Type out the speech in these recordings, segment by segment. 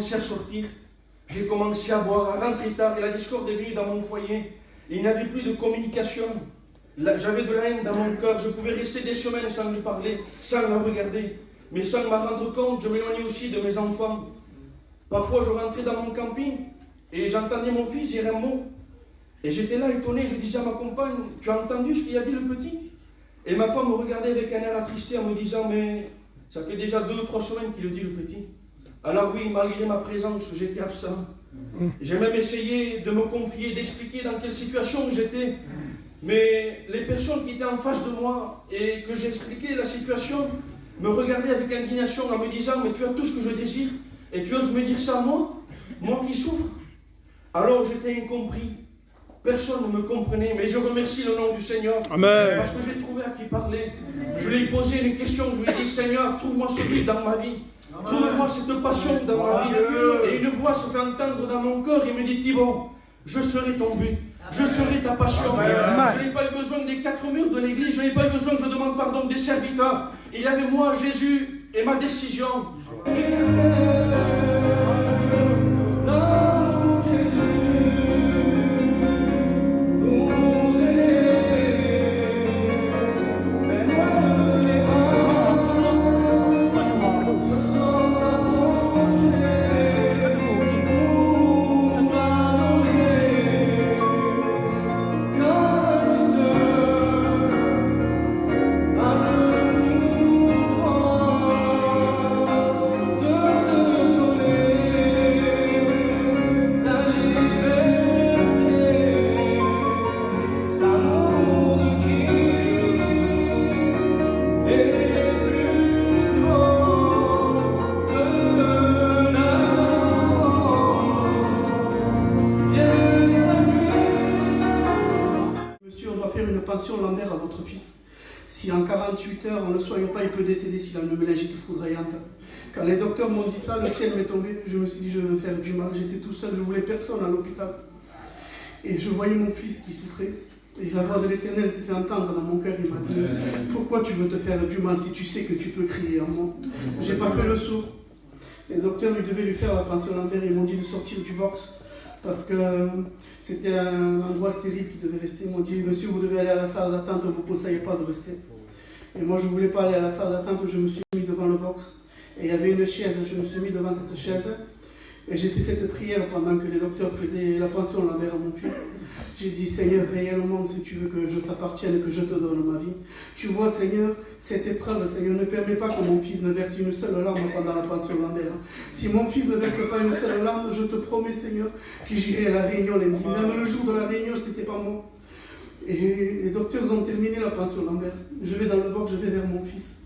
commencé à sortir. J'ai commencé à boire, à rentrer tard, et la discorde est venue dans mon foyer. Il n'y avait plus de communication. J'avais de la haine dans mon cœur. Je pouvais rester des semaines sans lui parler, sans la regarder. Mais sans m'en rendre compte, je m'éloignais aussi de mes enfants. Parfois, je rentrais dans mon camping et j'entendais mon fils dire un mot. Et j'étais là étonné, je disais à ma compagne, tu as entendu ce qu'il a dit le petit? Et ma femme me regardait avec un air attristé en me disant, mais ça fait déjà 2 ou 3 semaines qu'il le dit le petit. Alors oui, malgré ma présence, j'étais absent. J'ai même essayé de me confier, d'expliquer dans quelle situation j'étais. Mais les personnes qui étaient en face de moi et que j'expliquais la situation me regardaient avec indignation en me disant, mais tu as tout ce que je désire et tu oses me dire ça à moi? Moi qui souffre? Alors j'étais incompris. Personne ne me comprenait, mais je remercie le nom du Seigneur. Amen. Parce que j'ai trouvé à qui parler. Je lui ai posé une question, je lui ai dit, Seigneur, trouve-moi ce but dans ma vie. Trouve-moi cette passion dans ma vie. Et une voix se fait entendre dans mon cœur et me dit, Thibaut, je serai ton but. Je serai ta passion. Je n'ai pas eu besoin des 4 murs de l'église. Je n'ai pas eu besoin que je demande pardon des serviteurs. Il y avait moi, Jésus, et ma décision. Lambert à votre fils. Si en 48 heures on ne le soigne pas, il peut décéder s'il a une méningite foudroyante. Quand les docteurs m'ont dit ça, le ciel m'est tombé. Je me suis dit, je vais me faire du mal. J'étais tout seul, je voulais personne à l'hôpital. Et je voyais mon fils qui souffrait. Et la voix de l'Éternel s'est fait entendre dans mon cœur. Il m'a dit, pourquoi tu veux te faire du mal si tu sais que tu peux crier en moi? J'ai pas fait le sourd. Les docteurs, ils devaient lui faire la pension Lambert. Ils m'ont dit de sortir du box. Parce que c'était un endroit stérile qui devait rester. Ils m'ont dit, monsieur, vous devez aller à la salle d'attente, on ne vous conseille pas de rester. Et moi, je ne voulais pas aller à la salle d'attente, je me suis mis devant le box. Et il y avait une chaise, je me suis mis devant cette chaise. Et j'ai fait cette prière pendant que les docteurs faisaient la pension Lambert à mon fils. J'ai dit, Seigneur, réellement, si tu veux que je t'appartienne, que je te donne ma vie. Tu vois, Seigneur, cette épreuve, Seigneur, ne permet pas que mon fils ne verse une seule larme pendant la pension Lambert. Si mon fils ne verse pas une seule larme, je te promets, Seigneur, que j'irai à la réunion lundi. Même le jour de la réunion, c'était pas moi. Et les docteurs ont terminé la pension Lambert. Je vais dans le box, je vais vers mon fils.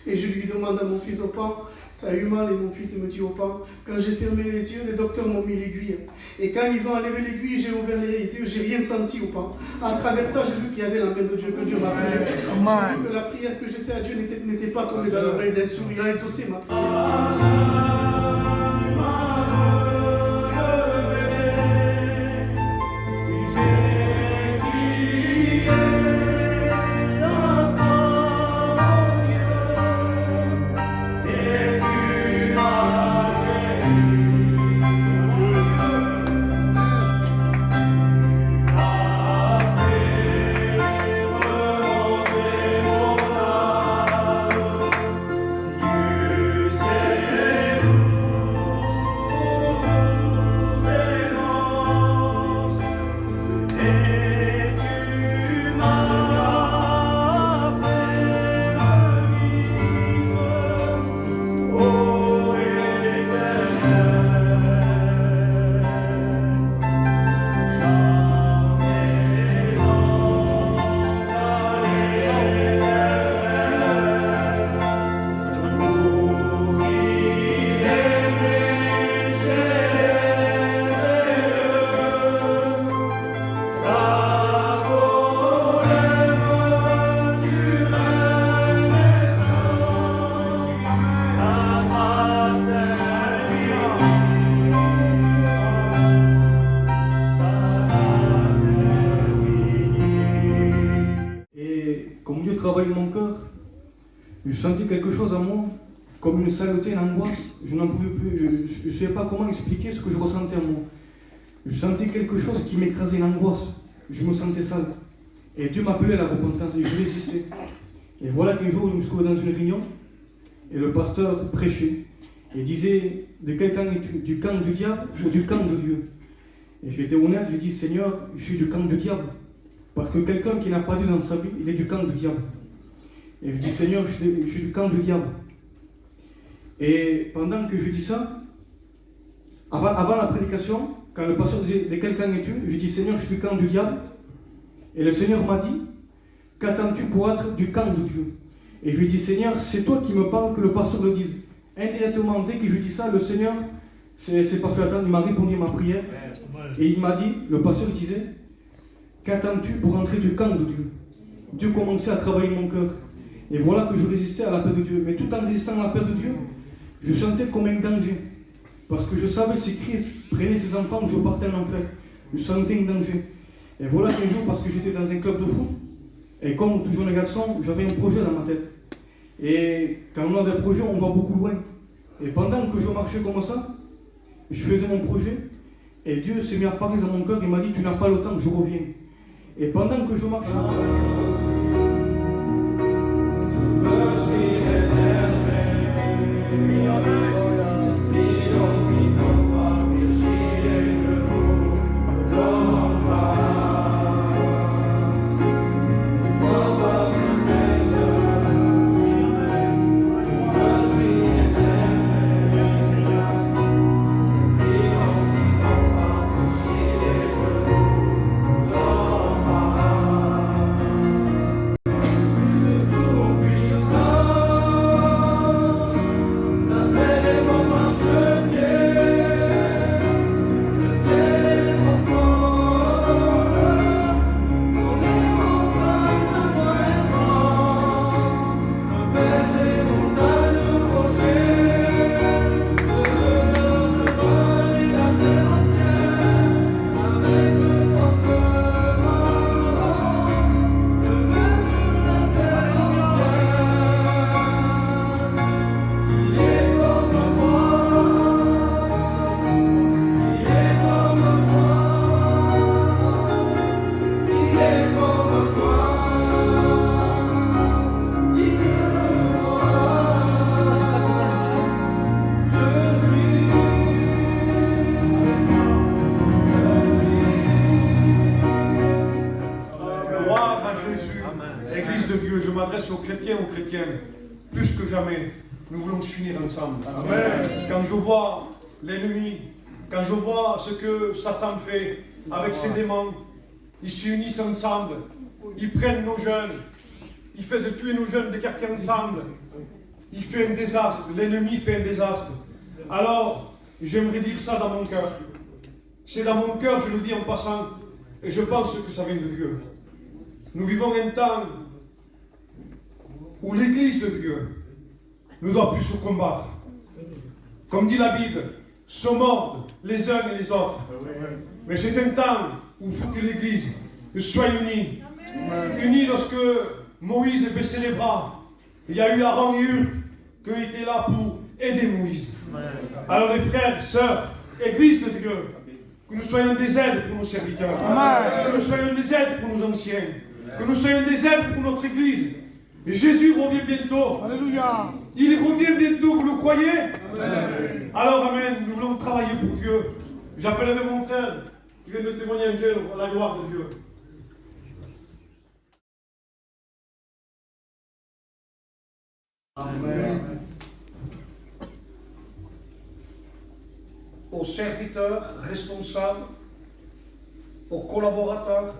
Et je lui demande à mon fils, Opa, t'as eu mal? Et mon fils me dit, Opa, quand j'ai fermé les yeux, les docteurs m'ont mis l'aiguille. Et quand ils ont enlevé l'aiguille, j'ai ouvert les yeux, j'ai rien senti, Opa. À travers ça, j'ai vu qu'il y avait la main de Dieu, que Dieu m'a appelé. J'ai vu que la prière que j'ai faite à Dieu n'était pas tombée dans l'oreille d'un sourd. Il a exaucé ma prière. Travaille mon cœur, je sentais quelque chose en moi comme une saleté, une angoisse. Je n'en pouvais plus, je ne savais pas comment expliquer ce que je ressentais en moi. Je sentais quelque chose qui m'écrasait, une angoisse. Je me sentais sale. Et Dieu m'appelait à la repentance et je résistais. Et voilà qu'un jour, je me suis trouvé dans une réunion et le pasteur prêchait et disait de quel camp es-tu, du camp du diable ou du camp de Dieu? Et j'étais honnête, j'ai dit Seigneur, je suis du camp du diable. Parce que quelqu'un qui n'a pas Dieu dans sa vie, il est du camp du diable. Et je dis Seigneur, je suis du camp du diable. Et pendant que je dis ça, avant la prédication, quand le pasteur disait de quel camp es-tu, je dis Seigneur, je suis du camp du diable. Et le Seigneur m'a dit, qu'attends-tu pour être du camp de Dieu? Et je lui dis Seigneur, c'est toi qui me parles, que le pasteur le dise. Indirectement, dès que je dis ça, le Seigneur, c'est pas fait attendre, il m'a répondu à ma prière. Et il m'a dit, le pasteur disait, qu'attends-tu pour entrer du camp de Dieu? Dieu commençait à travailler mon cœur. Et voilà que je résistais à l'appel de Dieu. Mais tout en résistant à l'appel de Dieu, je sentais comme un danger. Parce que je savais si Christ prenait ses enfants, je partais en enfer. Je sentais un danger. Et voilà qu'un jour, parce que j'étais dans un club de foot, et comme toujours les garçons, j'avais un projet dans ma tête. Et quand on a des projets, on va beaucoup loin. Et pendant que je marchais comme ça, je faisais mon projet, et Dieu s'est mis à parler dans mon cœur, il m'a dit, tu n'as pas le temps, je reviens. Et pendant que je marchais, Aux chrétiens, plus que jamais, nous voulons s'unir ensemble. Amen. Quand je vois l'ennemi, quand je vois ce que Satan fait avec ses démons, ils s'unissent ensemble, ils prennent nos jeunes, ils font tuer nos jeunes des quartiers ensemble, il fait un désastre, l'ennemi fait un désastre. Alors, j'aimerais dire ça dans mon cœur. C'est dans mon cœur, je le dis en passant, et je pense que ça vient de Dieu. Nous vivons un temps où l'Église de Dieu ne doit plus se combattre. Comme dit la Bible, se mordent les uns et les autres. Mais c'est un temps où il faut que l'Église soit unie. Unie lorsque Moïse a baissé les bras. Il y a eu Aaron et Hur qui étaient là pour aider Moïse. Alors les frères, sœurs, Église de Dieu, que nous soyons des aides pour nos serviteurs. Que nous soyons des aides pour nos anciens. Que nous soyons des aides pour notre Église. Et Jésus revient bientôt. Alléluia. Il revient bientôt, vous le croyez? Amen. Alors, amen, nous voulons travailler pour Dieu. J'appellerai mon frère qui vient de témoigner à Dieu, à la gloire de Dieu. Amen. Aux serviteurs responsables, aux collaborateurs,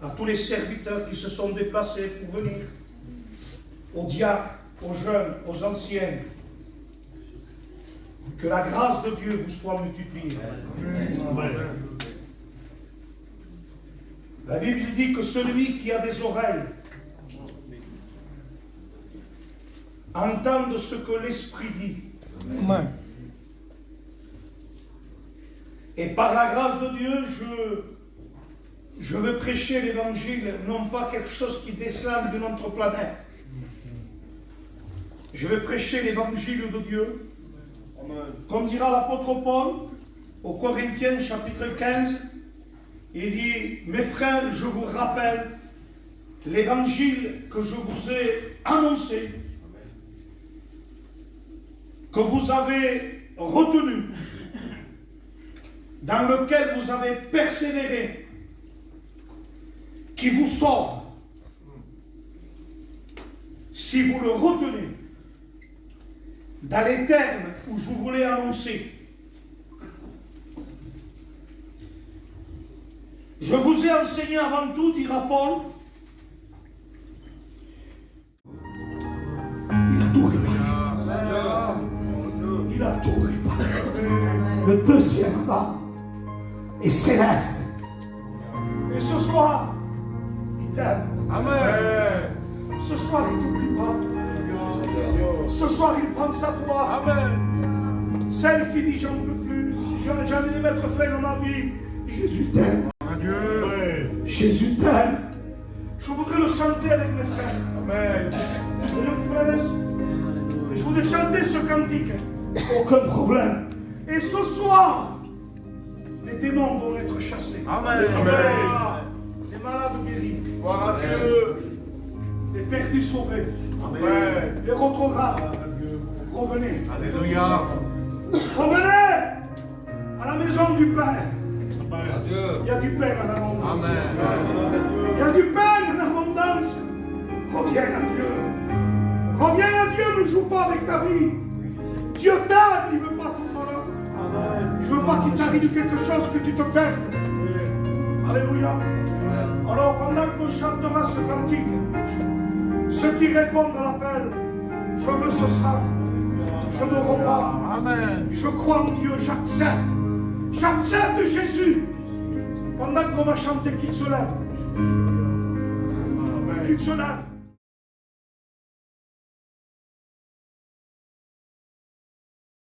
à tous les serviteurs qui se sont déplacés pour venir, aux diacres, aux jeunes, aux anciens, que la grâce de Dieu vous soit multipliée. Amen. La Bible dit que celui qui a des oreilles entende ce que l'Esprit dit. Amen. Et par la grâce de Dieu, je veux prêcher l'évangile, non pas quelque chose qui descend de notre planète. Je vais prêcher l'évangile de Dieu. Comme dira l'apôtre Paul aux Corinthiens chapitre 15, il dit, mes frères, je vous rappelle l'évangile que je vous ai annoncé, que vous avez retenu, dans lequel vous avez persévéré, qui vous sauve. Si vous le retenez, dans les termes où je vous l'ai annoncé, je vous ai enseigné avant tout, dira Paul, il a tout réparé. Il a tout réparé. Le deuxième Adam est céleste. Et ce soir, il t'aime. Amen. Ce soir, il ne t'oublie pas. Ce soir, il pense à toi. Amen. Celle qui dit j'en peux plus, j'en ai mettre fin à ma vie. Jésus t'aime. Adieu. Jésus t'aime. Je voudrais le chanter avec mes frères. Amen. Et je voudrais chanter ce cantique. Aucun problème. Et ce soir, les démons vont être chassés. Amen. Amen. Les malades guéris. Gloire à Dieu. Les perdus sauvés. Amen. Les retrogrades. Revenez. Alléluia. Revenez à la maison du Père. Il y a du pain en abondance. Amen. Il y a du pain en abondance. Reviens à Dieu. Reviens à Dieu, ne joue pas avec ta vie. Dieu t'aime, il ne veut pas ton malheur. Il ne veut pas qu'il t'arrive quelque chose que tu te perdes. Alléluia. Alors pendant qu'on chantera ce cantique, ceux qui répondent à l'appel, je veux ce sac, je me repars. Amen. Je crois en Dieu, j'accepte. J'accepte Jésus. Pendant qu'on va chanter, qu'il se lève. Qu'il se lève.